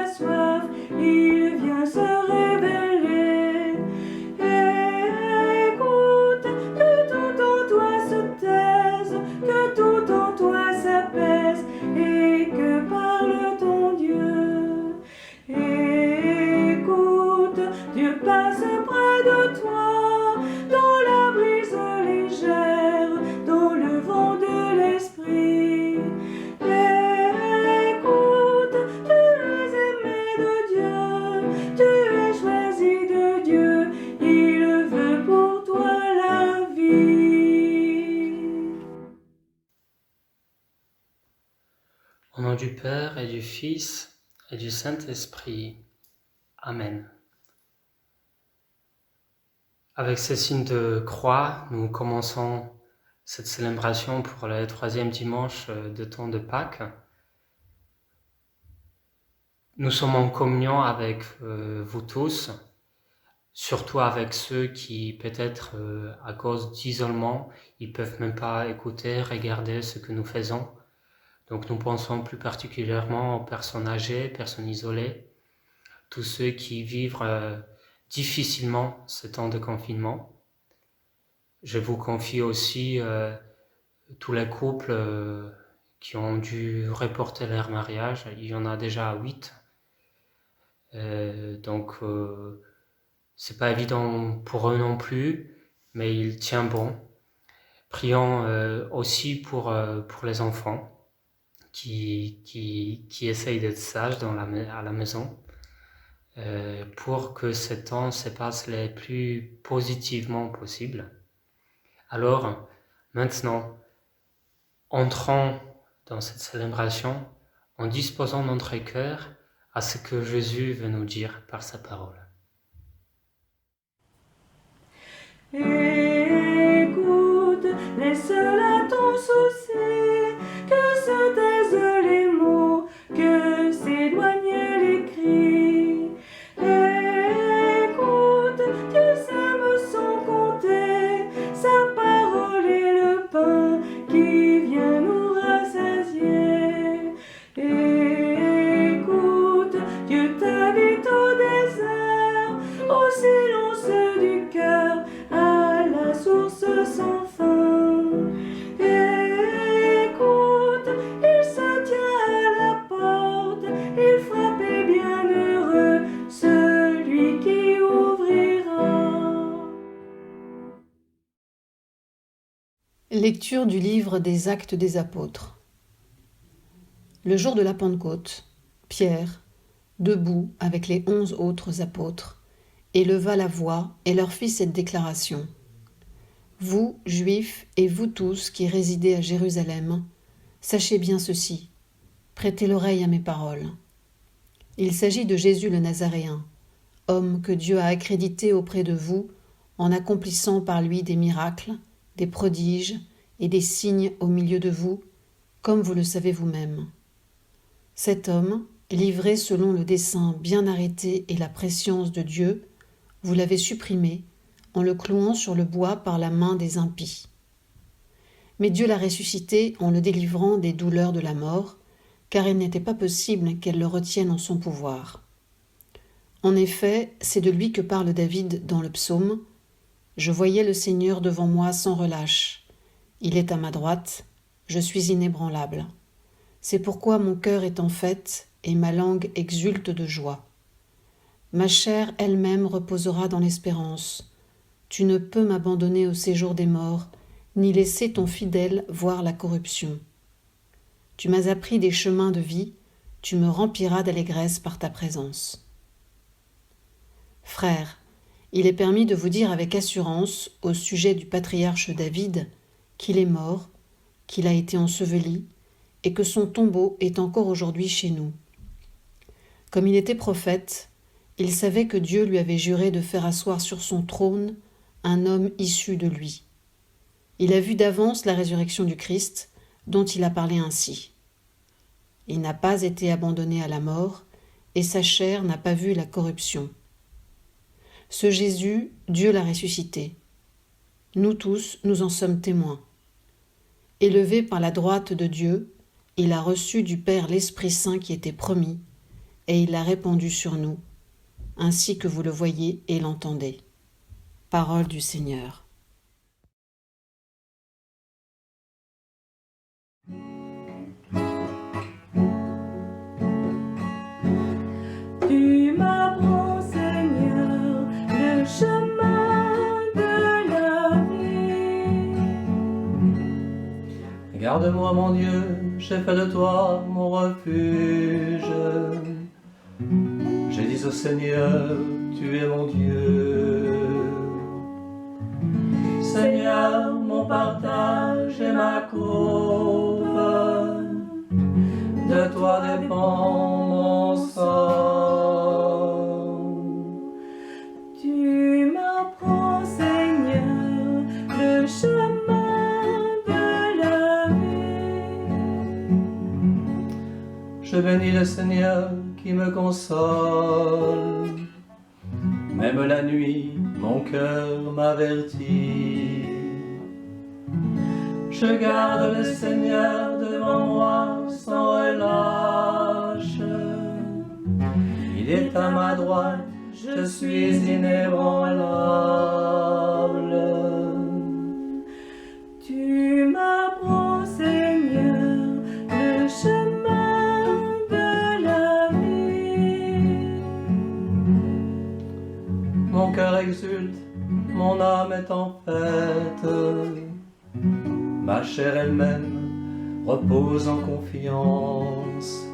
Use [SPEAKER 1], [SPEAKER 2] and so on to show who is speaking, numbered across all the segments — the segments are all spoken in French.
[SPEAKER 1] la soif, il vient se révéler. Écoute, que tout en toi se taise, que tout en toi s'apaise, et que parle ton Dieu. Écoute, Dieu passe près de toi, dans la brise légère, dans le vent de l'esprit. Écoute, tu es aimé de Dieu, tu es choisi de Dieu, il veut pour toi la vie.
[SPEAKER 2] Au nom du Père et du Fils et du Saint-Esprit. Amen. Avec ce signe de croix, nous commençons cette célébration pour le 3e dimanche de temps de Pâques. Nous sommes en communion avec vous tous, surtout avec ceux qui peut-être à cause d'isolement, ils peuvent même pas écouter, regarder ce que nous faisons. Donc nous pensons plus particulièrement aux personnes âgées, personnes isolées, tous ceux qui vivent difficilement ce temps de confinement. Je vous confie aussi tous les couples qui ont dû reporter leur mariage. Il y en a déjà 8. Donc c'est pas évident pour eux non plus, mais il tient bon. Prions aussi pour les enfants qui essayent d'être sages à la maison, pour que ce temps se passe le plus positivement possible. Alors, maintenant, entrons dans cette célébration en disposant notre cœur à ce que Jésus veut nous dire par sa parole.
[SPEAKER 1] Écoute, laisse là ton souci, que se taisent les mots, que s'éloignent les cris. Écoute, Dieu s'aime sans compter, sa parole est le pain qui vient nous rassasier. Écoute, Dieu t'invite au désert, au silence du cœur, à la source sans fin. Écoute, il se tient à la porte, il frappe et bienheureux celui qui ouvrira.
[SPEAKER 3] Lecture du livre des Actes des Apôtres. Le jour de la Pentecôte, Pierre, debout avec les 11 autres apôtres, éleva la voix et leur fit cette déclaration. Vous, Juifs, et vous tous qui résidez à Jérusalem, sachez bien ceci, prêtez l'oreille à mes paroles. Il s'agit de Jésus le Nazaréen, homme que Dieu a accrédité auprès de vous en accomplissant par lui des miracles, des prodiges et des signes au milieu de vous, comme vous le savez vous-même. Cet homme, livré selon le dessein bien arrêté et la prescience de Dieu, vous l'avez supprimé en le clouant sur le bois par la main des impies. Mais Dieu l'a ressuscité en le délivrant des douleurs de la mort, car il n'était pas possible qu'elle le retienne en son pouvoir. En effet, c'est de lui que parle David dans le psaume « Je voyais le Seigneur devant moi sans relâche. Il est à ma droite, je suis inébranlable. C'est pourquoi mon cœur est en fête et ma langue exulte de joie. Ma chair elle-même reposera dans l'espérance. Tu ne peux m'abandonner au séjour des morts, ni laisser ton fidèle voir la corruption. Tu m'as appris des chemins de vie, tu me rempliras d'allégresse par ta présence. » Frères, il est permis de vous dire avec assurance au sujet du patriarche David qu'il est mort, qu'il a été enseveli et que son tombeau est encore aujourd'hui chez nous. Comme il était prophète, il savait que Dieu lui avait juré de faire asseoir sur son trône un homme issu de lui. Il a vu d'avance la résurrection du Christ, dont il a parlé ainsi. Il n'a pas été abandonné à la mort, et sa chair n'a pas vu la corruption. Ce Jésus, Dieu l'a ressuscité. Nous tous, nous en sommes témoins. Élevé par la droite de Dieu, il a reçu du Père l'Esprit Saint qui était promis, et il l'a répandu sur nous, ainsi que vous le voyez et l'entendez. Parole du Seigneur.
[SPEAKER 1] Tu m'apprends, Seigneur, le chemin de la vie.
[SPEAKER 4] Garde-moi, mon Dieu, j'ai fait de toi mon refuge. J'ai dit au Seigneur, tu es mon Dieu. Seigneur, mon partage et ma coupe, de toi dépend mon sang.
[SPEAKER 1] Tu m'apprends, Seigneur, le chemin de la vie.
[SPEAKER 4] Je bénis le Seigneur qui me console. Même la nuit, mon cœur m'avertit. Je garde le Seigneur devant moi sans relâche. Il est à ma droite, je suis inébranlable.
[SPEAKER 1] Tu m'apprends, Seigneur, le chemin de la vie.
[SPEAKER 4] Mon cœur exulte, mon âme est en fête. Ma chair elle-même repose en confiance.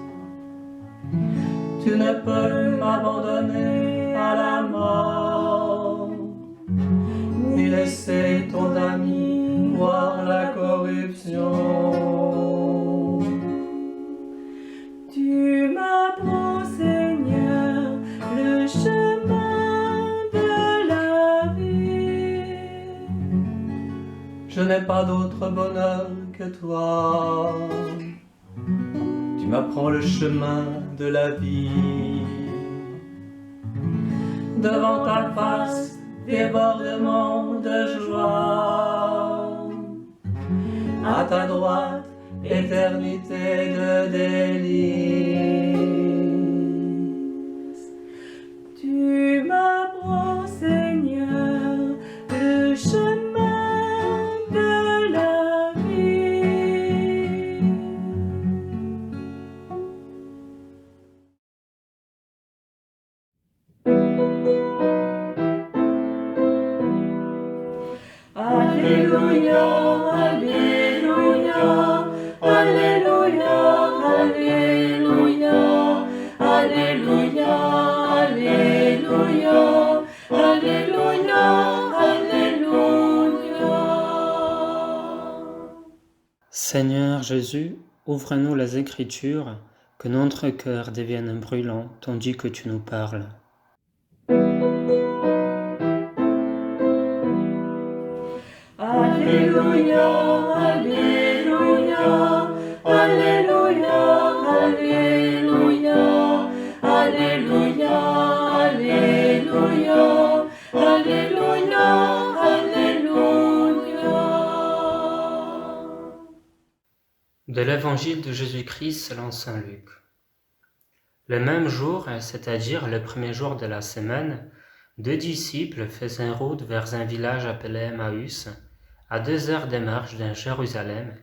[SPEAKER 4] Tu ne peux m'abandonner à la mort, ni laisser ton ami voir la corruption.
[SPEAKER 1] Tu m'apprends, Seigneur, le chemin de la vie.
[SPEAKER 4] Je n'ai pas d'autre bonheur que toi. Tu m'apprends le chemin de la vie. Devant ta face, débordement de joie. À ta droite, éternité de délices.
[SPEAKER 1] Tu m'apprends, Seigneur, le chemin de la vie. Alléluia, Alléluia, Alléluia, Alléluia, Alléluia, Alléluia, Alléluia, Alléluia.
[SPEAKER 2] Seigneur Jésus, ouvre-nous les Écritures, que notre cœur devienne brûlant tandis que tu nous parles.
[SPEAKER 1] Alléluia, Alléluia, Alléluia, Alléluia, Alléluia, Alléluia, Alléluia, Alléluia.
[SPEAKER 2] De l'Évangile de Jésus-Christ selon saint Luc. Le même jour, c'est-à-dire le premier jour de la semaine, 2 disciples faisaient route vers un village appelé Emmaüs, à 2 heures de marche de Jérusalem,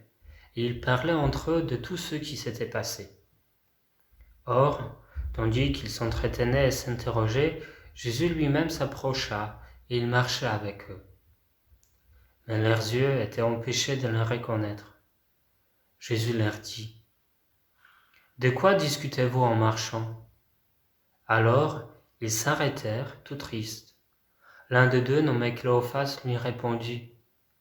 [SPEAKER 2] et ils parlaient entre eux de tout ce qui s'était passé. Or, tandis qu'ils s'entretenaient et s'interrogeaient, Jésus lui-même s'approcha, et il marchait avec eux. Mais leurs yeux étaient empêchés de le reconnaître. Jésus leur dit : « De quoi discutez-vous en marchant ? » Alors, ils s'arrêtèrent, tout tristes. L'un de deux, nommé Cléophas, lui répondit :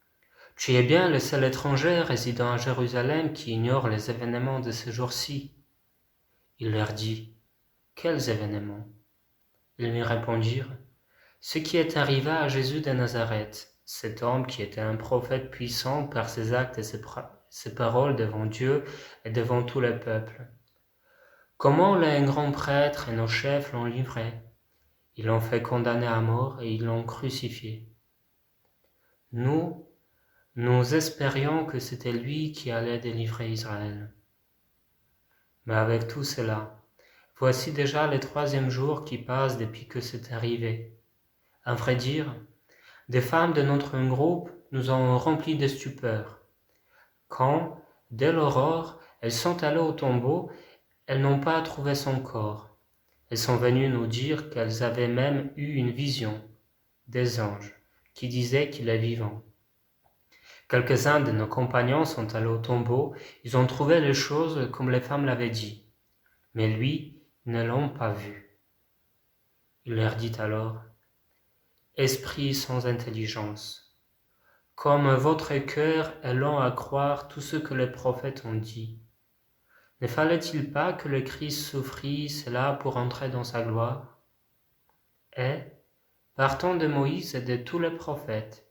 [SPEAKER 2] « Tu es bien le seul étranger résidant à Jérusalem qui ignore les événements de ce jour-ci. » Il leur dit : « Quels événements ? » Ils lui répondirent : « Ce qui est arrivé à Jésus de Nazareth, cet homme qui était un prophète puissant par ses actes et ses paroles devant Dieu et devant tout le peuple. Comment les grands prêtres et nos chefs l'ont livré ? Ils l'ont fait condamner à mort et ils l'ont crucifié. Nous espérions que c'était lui qui allait délivrer Israël. Mais avec tout cela, Voici déjà le 3e jour qui passe depuis que c'est arrivé. À vrai dire, des femmes de notre groupe nous ont remplis de stupeur. Quand, dès l'aurore, elles sont allées au tombeau, elles n'ont pas trouvé son corps. Elles sont venues nous dire qu'elles avaient même eu une vision des anges qui disaient qu'il est vivant. Quelques-uns de nos compagnons sont allés au tombeau, ils ont trouvé les choses comme les femmes l'avaient dit. Mais lui, ils ne l'ont pas vu. Il leur dit alors, « Esprit sans intelligence, comme votre cœur est lent à croire tout ce que les prophètes ont dit, ne fallait-il pas que le Christ souffrit cela pour entrer dans sa gloire? Et, partant de Moïse et de tous les prophètes,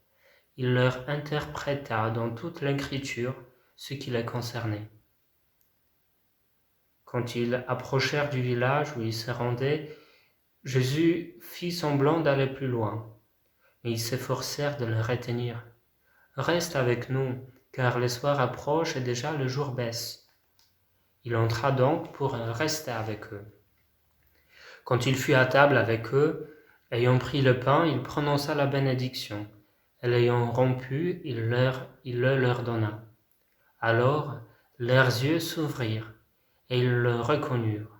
[SPEAKER 2] il leur interpréta dans toute l'écriture ce qui les concernait. Quand ils approchèrent du village où ils se rendaient, Jésus fit semblant d'aller plus loin, mais ils s'efforcèrent de le retenir. « Reste avec nous, car le soir approche et déjà le jour baisse. » Il entra donc pour rester avec eux. Quand il fut à table avec eux, ayant pris le pain, il prononça la bénédiction, et l'ayant rompu, il le leur donna. Alors leurs yeux s'ouvrirent, et ils le reconnurent,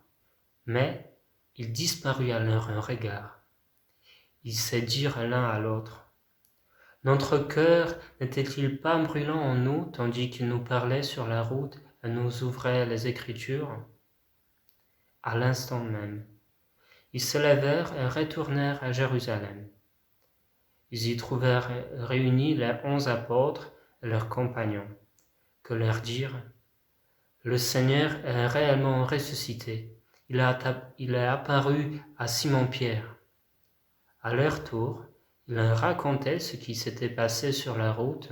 [SPEAKER 2] mais il disparut à leur regard. Ils se dirent l'un à l'autre, « Notre cœur n'était-il pas brûlant en nous, tandis qu'il nous parlait sur la route et nous ouvrait les Écritures ?» À l'instant même, ils se levèrent et retournèrent à Jérusalem. Ils y trouvèrent réunis les 11 apôtres et leurs compagnons, que leur dirent, « Le Seigneur est réellement ressuscité. Il est apparu à Simon-Pierre. » À leur tour, ils leur racontaient ce qui s'était passé sur la route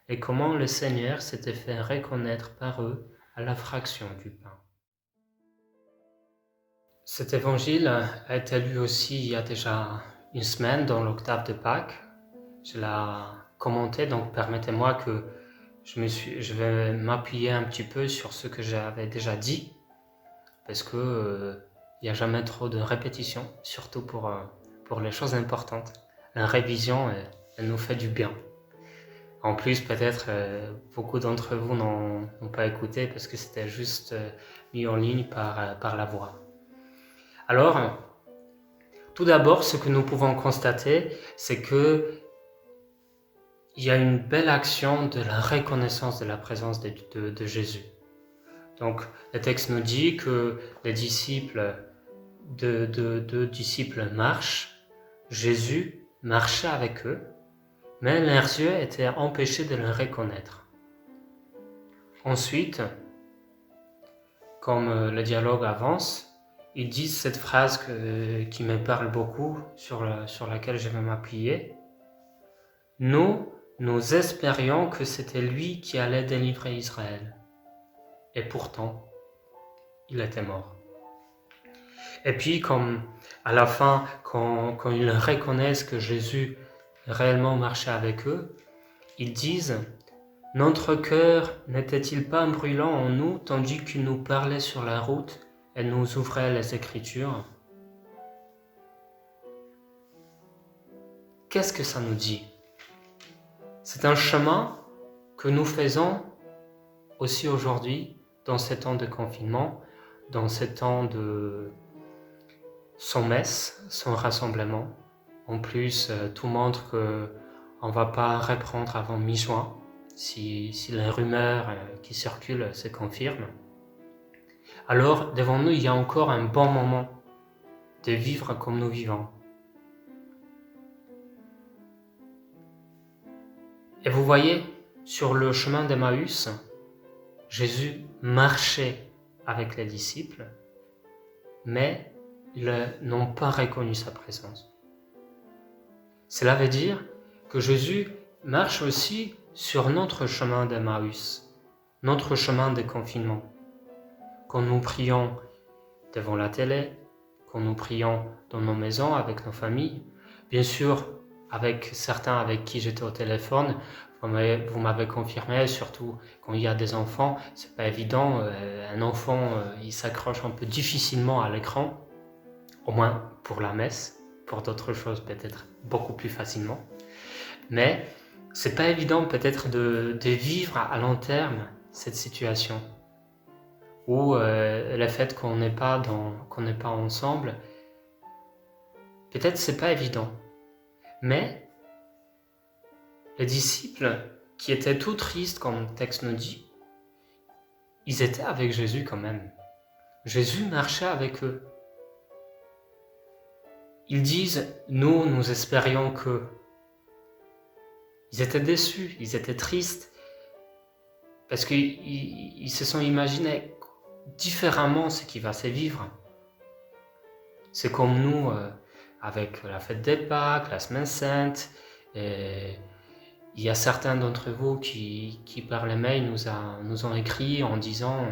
[SPEAKER 2] et comment le Seigneur s'était fait reconnaître par eux à la fraction du pain. Cet évangile a été lu aussi il y a déjà une semaine dans l'octave de Pâques. Je l'ai commenté, donc permettez-moi que je vais m'appuyer un petit peu sur ce que j'avais déjà dit, parce que il n'y a jamais trop de répétition, surtout pour les choses importantes. La révision, elle nous fait du bien. En plus, peut-être beaucoup d'entre vous n'ont pas écouté parce que c'était juste mis en ligne par la voix. Alors, tout d'abord, ce que nous pouvons constater, c'est que il y a une belle action de la reconnaissance de la présence de Jésus. Donc, le texte nous dit que les disciples, deux disciples marchent, Jésus marchait avec eux, mais leurs yeux étaient empêchés de le reconnaître. Ensuite, comme le dialogue avance, ils disent cette phrase qui me parle beaucoup, sur laquelle je vais m'appuyer. Nous espérions que c'était lui qui allait délivrer Israël. Et pourtant, il était mort. Et puis, comme à la fin, quand ils reconnaissent que Jésus réellement marchait avec eux, ils disent « Notre cœur n'était-il pas brûlant en nous, tandis qu'il nous parlait sur la route et nous ouvrait les Écritures ?» Qu'est-ce que ça nous dit? C'est un chemin que nous faisons aussi aujourd'hui, dans ces temps de confinement, dans ces temps sans messe, sans rassemblement. En plus, tout montre qu'on ne va pas reprendre avant mi-juin, si les rumeurs qui circulent se confirment. Alors, devant nous, il y a encore un bon moment de vivre comme nous vivons. Et vous voyez, sur le chemin d'Emmaüs, Jésus marchait avec les disciples, mais ils n'ont pas reconnu sa présence. Cela veut dire que Jésus marche aussi sur notre chemin d'Emmaüs, notre chemin de confinement. Quand nous prions devant la télé, quand nous prions dans nos maisons avec nos familles, bien sûr avec certains avec qui j'étais au téléphone, Vous m'avez confirmé, surtout quand il y a des enfants, c'est pas évident. Un enfant, il s'accroche un peu difficilement à l'écran, au moins pour la messe, pour d'autres choses peut-être beaucoup plus facilement. Mais c'est pas évident peut-être de vivre à long terme cette situation où le fait qu'on n'est pas ensemble, peut-être c'est pas évident. Mais les disciples qui étaient tout tristes, comme le texte nous dit, ils étaient avec Jésus quand même. Jésus marchait avec eux. Ils disent, nous espérions que. Ils étaient déçus, ils étaient tristes, parce qu'ils se sont imaginés différemment ce qui va se vivre. C'est comme nous, avec la fête des Pâques, la Semaine Sainte, et il y a certains d'entre vous qui par les mails nous ont écrit en disant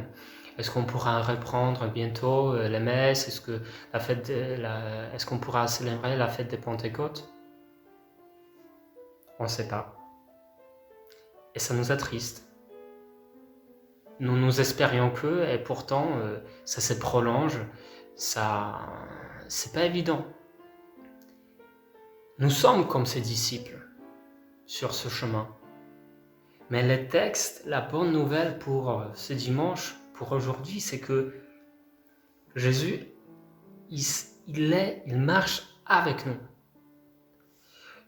[SPEAKER 2] est-ce qu'on pourra reprendre bientôt les messes, est-ce qu'on pourra célébrer la fête des Pentecôtes? On ne sait pas. Et ça nous attriste. Nous espérions que, et pourtant ça se prolonge, c'est pas évident. Nous sommes comme ces disciples sur ce chemin. Mais le texte, la bonne nouvelle pour ce dimanche, pour aujourd'hui, c'est que Jésus, il marche avec nous.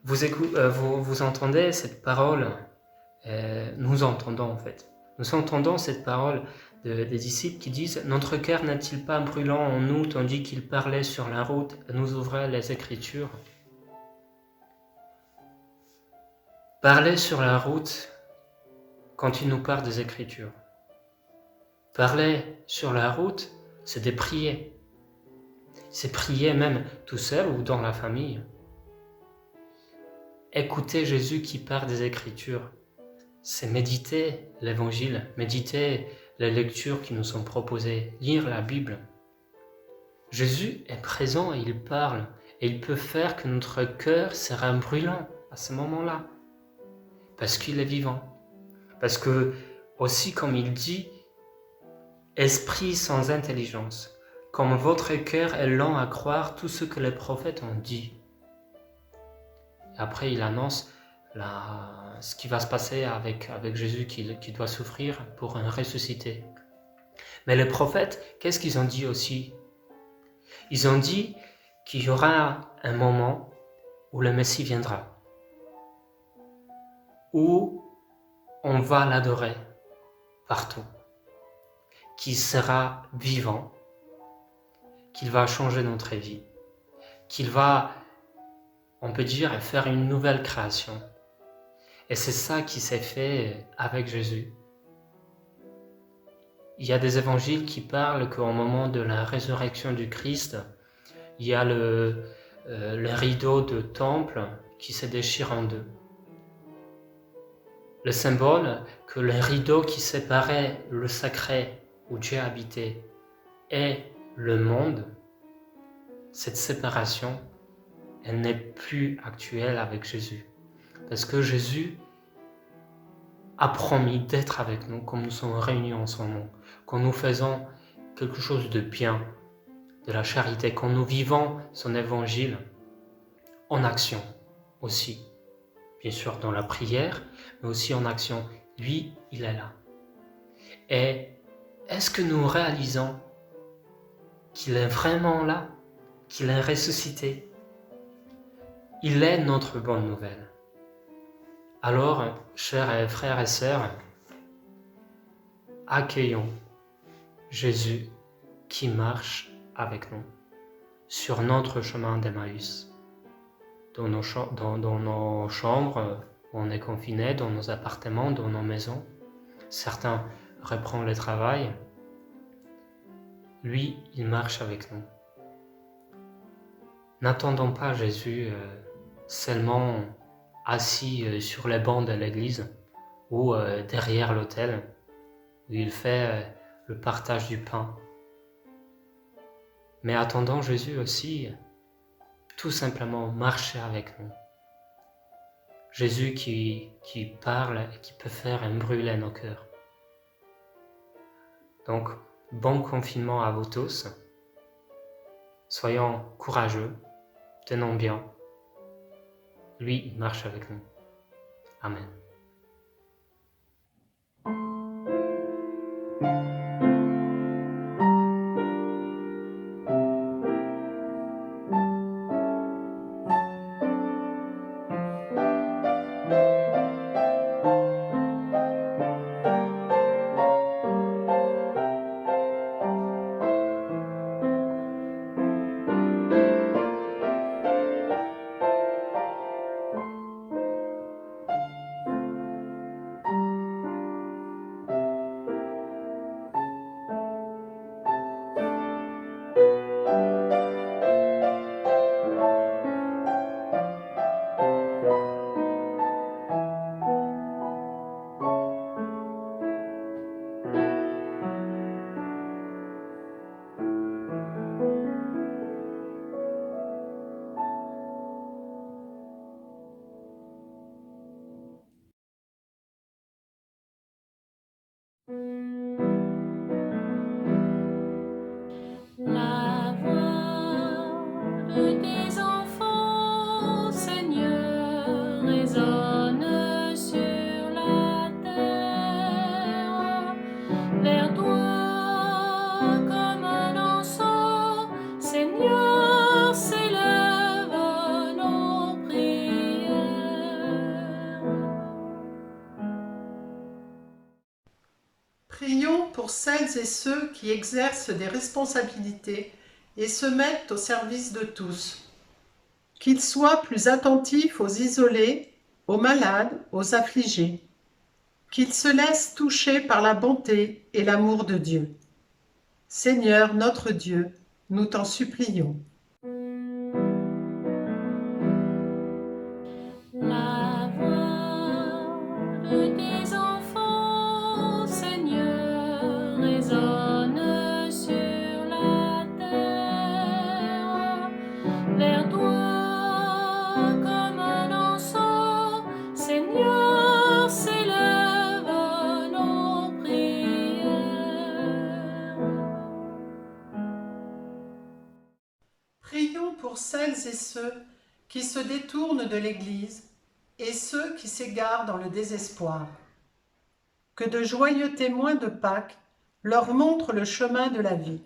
[SPEAKER 2] Vous entendez cette parole, nous entendons en fait. Nous entendons cette parole des disciples qui disent « Notre cœur n'est-il pas brûlant en nous tandis qu'il parlait sur la route et nous ouvrait les Écritures ?» Parler sur la route quand il nous parle des Écritures. Parler sur la route, c'est de prier. C'est prier même tout seul ou dans la famille. Écouter Jésus qui parle des Écritures, c'est méditer l'Évangile, méditer les lectures qui nous sont proposées, lire la Bible. Jésus est présent et il parle, et il peut faire que notre cœur sera brûlant à ce moment-là, parce qu'il est vivant. Parce que, aussi comme il dit, esprit sans intelligence, comme votre cœur est lent à croire tout ce que les prophètes ont dit. Et après, il annonce ce qui va se passer avec Jésus qui doit souffrir pour un ressuscité. Mais les prophètes, qu'est-ce qu'ils ont dit aussi? Ils ont dit qu'il y aura un moment où le Messie viendra, où on va l'adorer partout, qu'il sera vivant, qu'il va changer notre vie, qu'il va, on peut dire, faire une nouvelle création. Et c'est ça qui s'est fait avec Jésus. Il y a des évangiles qui parlent qu'au moment de la résurrection du Christ, il y a le rideau de temple qui se déchire en deux. Le symbole que le rideau qui séparait le sacré où Dieu habitait et le monde, cette séparation, elle n'est plus actuelle avec Jésus. Parce que Jésus a promis d'être avec nous comme nous sommes réunis en son nom, quand nous faisons quelque chose de bien, de la charité, quand nous vivons son évangile en action aussi. Bien sûr dans la prière, mais aussi en action. Lui, il est là. Et est-ce que nous réalisons qu'il est vraiment là, qu'il est ressuscité? Il est notre bonne nouvelle. Alors, chers frères et sœurs, accueillons Jésus qui marche avec nous sur notre chemin d'Emmaüs. Dans nos chambres, où on est confiné, dans nos appartements, dans nos maisons. Certains reprennent le travail. Lui, il marche avec nous. N'attendons pas Jésus seulement assis sur les bancs de l'église ou derrière l'autel où il fait le partage du pain. Mais attendons Jésus aussi tout simplement marcher avec nous. Jésus qui parle et qui peut faire brûler nos cœurs. Donc, bon confinement à vous tous. Soyons courageux, tenons bien. Lui, il marche avec nous. Amen.
[SPEAKER 1] La voix de tes enfants, Seigneur, résonne sur la terre. Vers toi, comme un encens, Seigneur, s'élèvent nos prières.
[SPEAKER 5] Prions pour celles et ceux qui exercent des responsabilités et se mettent au service de tous. Qu'ils soient plus attentifs aux isolés, aux malades, aux affligés. Qu'ils se laissent toucher par la bonté et l'amour de Dieu. Seigneur notre Dieu, nous t'en supplions.
[SPEAKER 1] La voix de tes enfants, Seigneur, résonne sur la terre. Vers toi, comme un encens, Seigneur, s'élèvent nos prières.
[SPEAKER 5] Prions pour celles et ceux qui se détournent de l'Église et ceux qui s'égarent dans le désespoir. Que de joyeux témoins de Pâques leur montrent le chemin de la vie.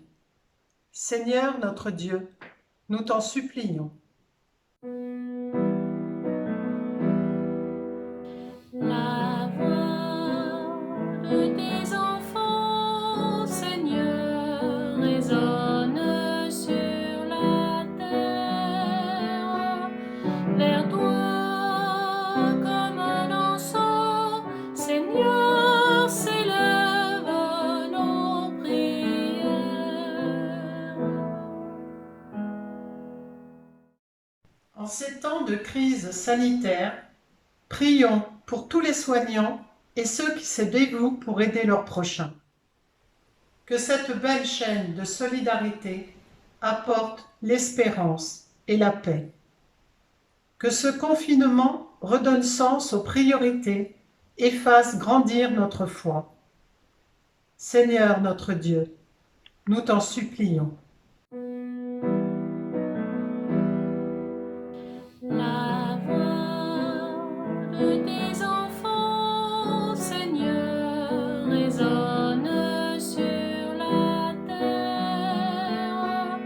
[SPEAKER 5] Seigneur notre Dieu, nous t'en supplions.
[SPEAKER 1] La voix de tes enfants, Seigneur, résonne sur la terre. Vers toi, comme un encens, Seigneur, s'élèvent nos prières.
[SPEAKER 5] En ces temps de crise sanitaire, prions pour tous les soignants et ceux qui se dévouent pour aider leurs prochains. Que cette belle chaîne de solidarité apporte l'espérance et la paix. Que ce confinement redonne sens aux priorités et fasse grandir notre foi. Seigneur notre Dieu, nous t'en supplions.
[SPEAKER 1] La voix de tes enfants, Seigneur, résonne sur la terre.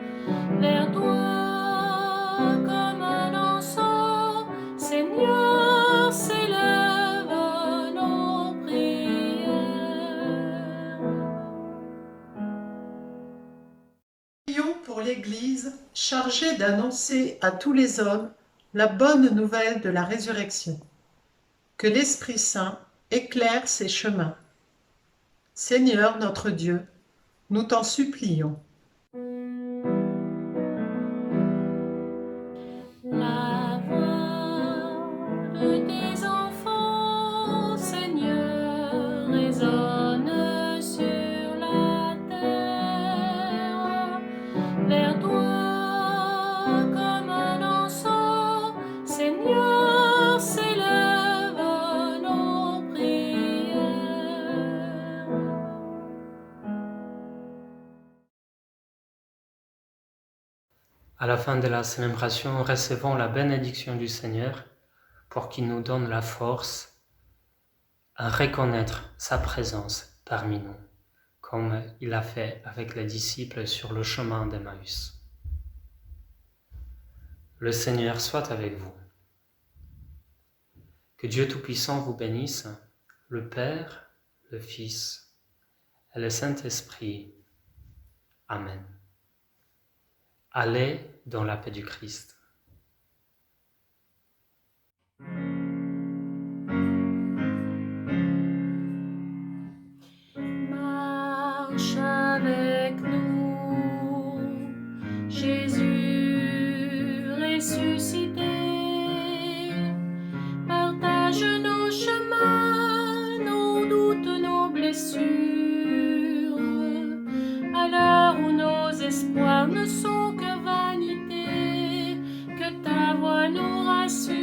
[SPEAKER 1] Vers toi, comme un encens, Seigneur, s'élèvent nos prières.
[SPEAKER 5] Prions pour l'Église chargée d'annoncer à tous les hommes la bonne nouvelle de la résurrection. Que l'Esprit Saint éclaire ses chemins. Seigneur notre Dieu, nous t'en supplions.
[SPEAKER 1] La voix de tes enfants, Seigneur, résonne sur la terre. Vers toi, comme un encens, Seigneur, s'élève
[SPEAKER 2] À la fin de la célébration, recevons la bénédiction du Seigneur pour qu'il nous donne la force à reconnaître sa présence parmi nous, comme il a fait avec les disciples sur le chemin d'Emmaüs. Le Seigneur soit avec vous. Que Dieu Tout-Puissant vous bénisse, le Père, le Fils et le Saint-Esprit. Amen. Allez dans la paix du Christ.
[SPEAKER 1] Marche avec nous, Jésus ressuscité. Partage nos chemins, nos doutes, nos blessures. À l'heure où nos espoirs ne sont que vanité, que ta voix nous rassure.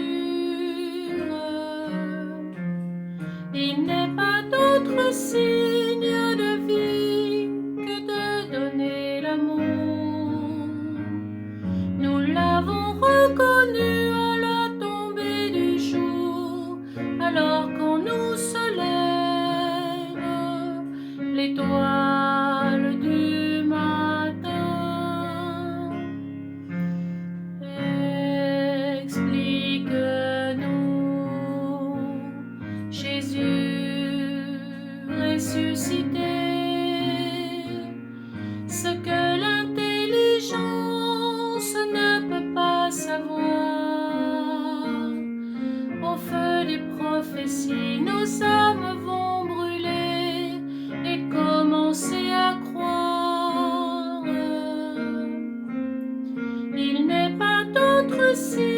[SPEAKER 1] Il n'est pas d'autre signe de vie que de donner l'amour. Nous l'avons reconnu à la tombée du jour, alors qu'on nous se lève l'étoile du matin. Explique-nous, Jésus ressuscité, ce que l'intelligence ne peut pas savoir. Au feu des prophéties, nos âmes vont brûler et commencer à croire. Il n'est pas d'autre signe